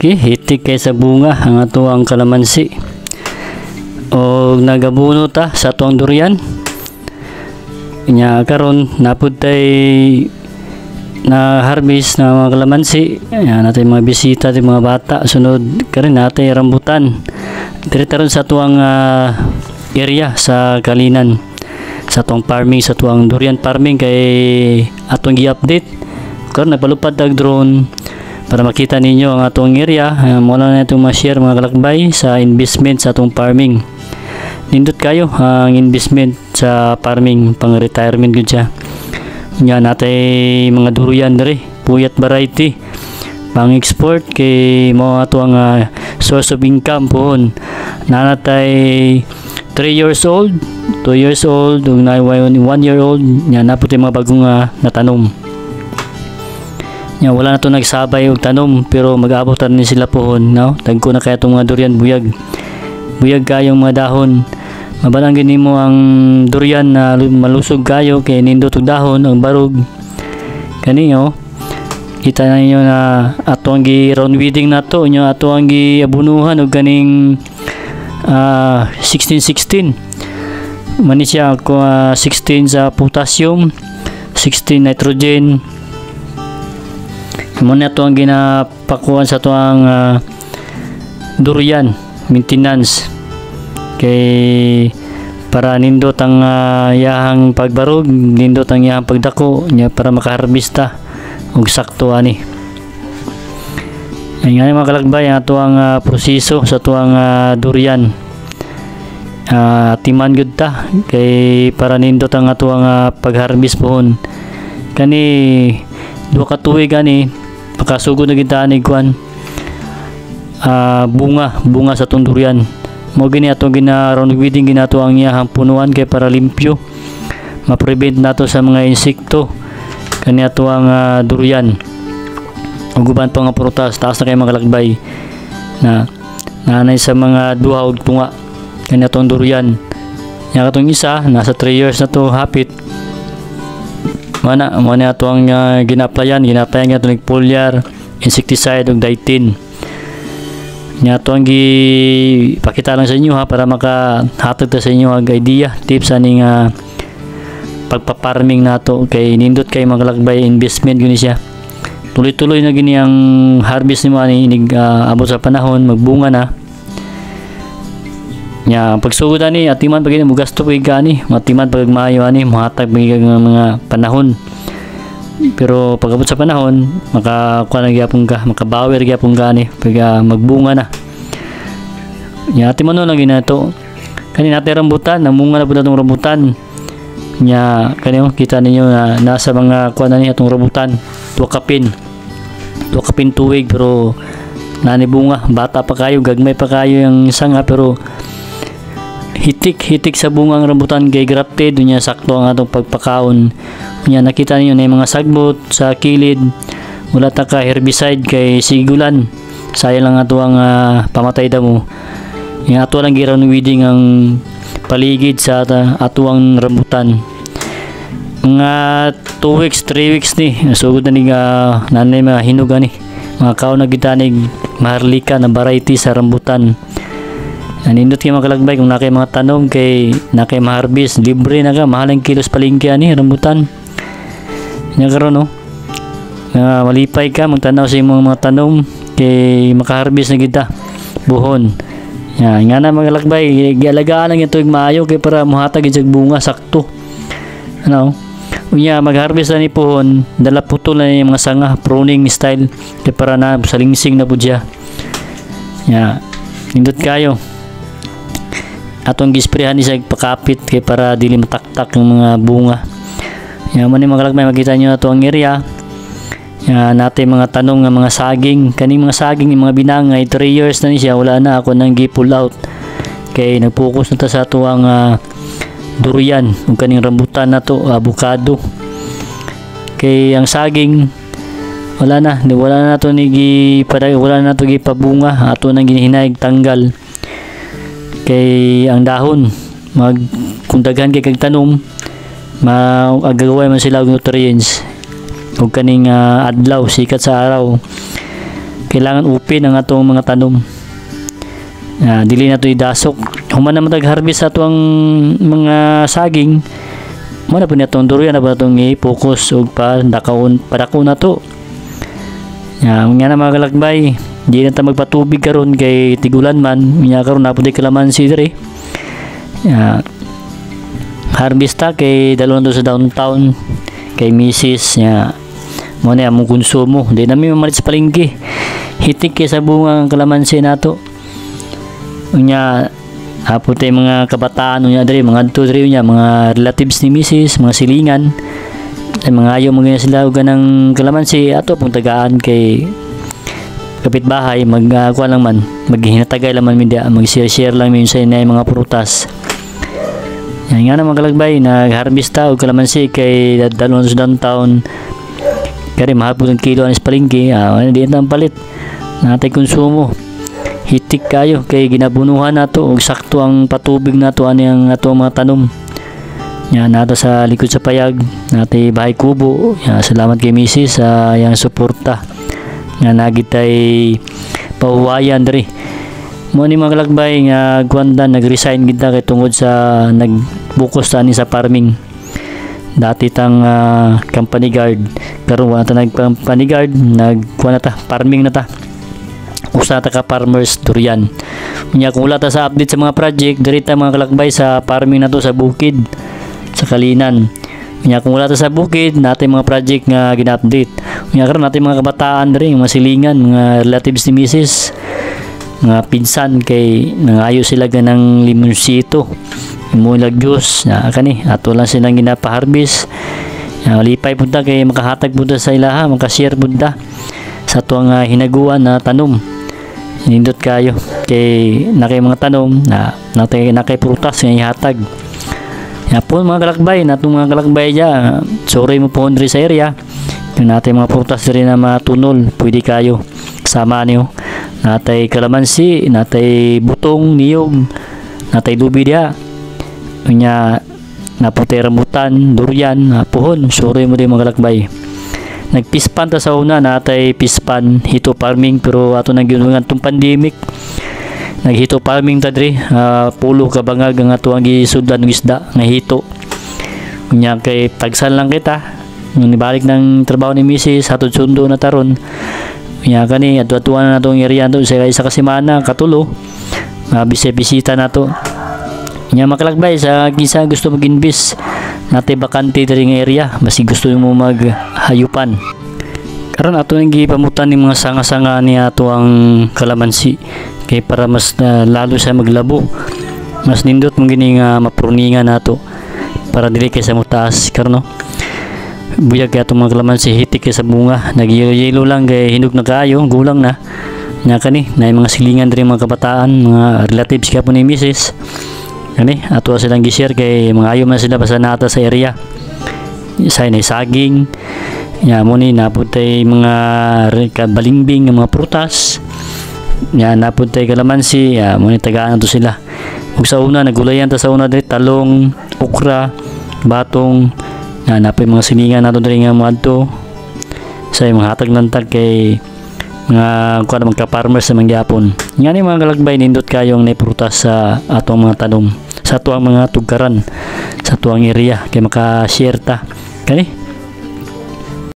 Okay, hitik kay sa bunga ang ato ang kalamansi. O nagabuno ta sa tuang durian. Nya karon napud tay na harvest na mga kalamansi. Ayan natin mga bisita, natin mga bata. Sunod karon natin rambutan. Diri taron sa tuang area sa Kalinan. Sa tuang farming, sa tuang durian farming kay atong gi-update. Karon nagpalupad tag drone para makita ninyo ang atong area. Muna na itong ma-share mga kalakbay sa investment sa atong farming. Nindot kayo ang investment sa farming pang retirement gud siya. Nya natay mga durian diri, puyat variety pang export kay mo ato ang source of income pohon. Nanatay 3 years old, 2 years old, ug 1 year old. Nya naputi mga bagong natanom. Nya wala na to nagsabay og tanom pero mag-abot ni sila pohon, no? Dagko na kaya tong mga durian buyag. Buyag kayong mga dahon. Mabalang gini mo ang durian na malusog kayo kay nindot og dahon ang barog. Kani kita na ninyo na ato ang gi-round weeding nato, nya ato ang gi-abunuhan og kaning 16-16. Mani siya ko 16 sa potassium, 16 nitrogen. Mo na to ang ginapakuan sa to ang durian maintenance kay para nindot ang yahang pagbarog, nindot ang yahang pagdako nya para makaharvesta og sakto ani. Ay nga mga kalakbay ato ang proseso sa tuang durian. Timan gud ta kay para nindot ang ato ang pagharvest pohon. Kani duha ka tuig ani makasugod na kita ani kuan bunga sa tong durian. Mo gini ato round weeding ginato ang iyahang punuan kay para limpyo ma-prevent nato sa mga insekto kani ato ang durian ug uban pa nga prutas taas na kay mga kalakbay na nanay sa mga duha og tunga kani atong durian. Nya katong isa nasa 3 years na to hapit mana ato ang ginaplayan nga tong foliar, insecticide ug dietine. Nya to ang pakita lang sa inyo para makahatag ta sa inyo ang idea, tips aning pagpa-farming nato kay nindot kay mga kalakbay investment gini siya. Tuloy-tuloy na gini ang harvest nimo ani abot sa panahon magbunga na. Nya pagsugod ani atiman pag mo gasto pag gani, matiman pag maayo ani mohatag mga panahon. Pero pagabot sa panahon makakuha na gyapon ka, makabawi gyapon ka ni pag magbunga na. Nya atiman no lang ginato. Kani natin rambutan, namunga na pud atong rambutan. Nya kani kita ninyo na nasa mga kuha na ni atong rambutan, tuwa kapin tuig pero nani bunga, bata pa kayo, gagmay pa kayo yung sanga pero hitik sa bungang rambutan kay grafted nya sakto ang atong pagpakaon. Nya nakita niyo na mga sagbot sa kilid, wala ta ka herbicide kay sigulan. Sayang lang ato ang pamatay damo. Nya ato lang gi-round weeding ang paligid sa ato ang rambutan. Mga 2 weeks, 3 weeks ni sugod na ni nanay mga hinog ani. Mga kaon na gitanig maharlika na variety sa rambutan. Nindot kay mga kalakbay kung nakay mga tanom kay nakay ma-harvest libre na ka, mahal ang kilos palengke ani rambutan. Nya karon malipay ka magtanaw sa imong mga tanom kay maka-harvest na kita buhon. Nya nga na mga kalakbay gialagaan lang ito maayo kay para mohatag og bunga sakto. Unya mag-harvest na ni pohon, dala putol na yung mga sanga, pruning style kay para na salingsing na pud siya. Nya nindot kayo atong gisprehan ni sa pakapit kay para dili mataktak yung mga bunga. Yan man mga kalakbay makita nyo ato ang area. Yan natin mga tanong nga mga saging, kaning mga saging yung mga binangay 3 years na ni siya, wala na ako nang gi-pull out kay nag-focus na ta sa ato ang durian ug kaning rambutan na to, avocado. Kay ang saging wala na to wala na to gipabunga, ato nang ginihinay tanggal. Kay ang dahon kung daghan kay kag tanom magagaway man sila og nutrients ug kaning adlaw sikat sa araw kailangan upin ang atong mga tanom. Dili na to idasok. Human na matag-harvest ato ang mga saging, mo na po natong durian na po natong i-focus og padako na to. Nga na mga kalakbay, di na ta magpatubig karon kay tigulan man, nya karon na po di kalamansi diri. Harvest ta kay dalon to sa downtown kay Mrs. Mo na among konsumo, di na mi mamalit sa palengke. Hitik kay sa bunga ang kalamansi nato. Unya hapon tay mga kabataan unya diri, mga adto diri unya, mga relatives ni Mrs., mga silingan. Ay mga ayo mga sila og ganang kalamansi ato pong tagaan kay kapitbahay, magkuha lang man, maghinatagay lang man media, mag-share lang min sa inay mga prutas. Yan nga naman kalagbay, nag-harvest ta og kalamansi kay dalon sa downtown. Kaya mahapon ang kilo anis palengke, di na palit. Natay konsumo. Hitik kayo kay ginabunuhan nato og sakto ang patubig nato ani ang ato mga tanom. Yan nato sa likod sa payag, natay bahay kubo. Salamat kay Mrs. sa yang suporta. Nga nagitay pahuwayan diri. Mo ni mga kalakbay nga gwanda nag-resign kita kay tungod sa nagbukos ta ni sa farming. Dati tang company guard, karon wala ta nag-company guard, nagkuha na ta farming na ta. Usa ta ka farmers durian. Unya kung wala ta sa update sa mga project, diri ta mga kalakbay sa farming na to sa bukid, sa Kalinan. Unya kung wala ta sa bukid, natay mga project nga gina-update. Unya karon natay mga kabataan diri, mga silingan, mga relatives ni Mrs., mga pinsan kay nangayo sila ganang limonsito. Imo lagyos kani ato lang silang ginapa-harvest. Lipay punta kay makahatag punta sa ilaha, makashare punta sa tuang hinaguan na tanom. Nindot kayo kay nakay mga tanom na nakay prutas nga ihatag. Yapon mga kalakbay, natong mga kalakbay dia, sorry mo po diri sa area. Yung natay mga prutas diri na matunol, pwede kayo kasama niyo. Natay kalamansi, natay butong, niyog, natay lubi dia. Unya naputay rambutan, durian, puhon, sorry mo din mga kalakbay. Nagpispan ta sa una, natay pispan hito farming, pero ato nang ginungan tong pandemic. Naghito farming ta diri, pulo ka bangag ang ato ang gisudlan ng isda nga hito. Unya kay tagsan lang kita, yung nibalik ng trabaho ni Mrs. hatod sundo na taron. Unya kani adto-atuan na natong area to sa isa ka semana katulo. Bisita nato. Unya makalakbay sa kisa gusto mag-invest, natay bakante diri nga area, basi gusto mo maghayupan. Karon ato nang gipamutan ni mga sanga-sanga ni ato ang kalamansi kay para mas lalo sa maglabo. Mas nindot mong gini nga mapruningan nato para dili kay sa mutaas karon no. Buyag kay ato mga kalamansi hitik kay sa bunga, nagyelo lang kay hinog na kaayo, gulang na. Nya kani nay mga silingan diri mga kabataan, mga relatives kay po ni Mrs. Kani ato silang gi-share kay mga ayo man sila basta nata sa area. Isa na saging. Nya mo ni napuntay mga balimbing nga mga prutas. Nya napuntay kalamansi, mo ni tagaan to sila. Ug sa una nagulayan ta sa una diri talong, okra, batong. Napay mga silingan nato diri nga moadto. Sa mga hatag lantag kay mga kuan mga farmers sa mangyapon. Nga ni mga kalakbay nindot kayong na prutas sa atong mga tanom, sa tuang mga tugkaran, sa tuang area kay maka-share ta. Kani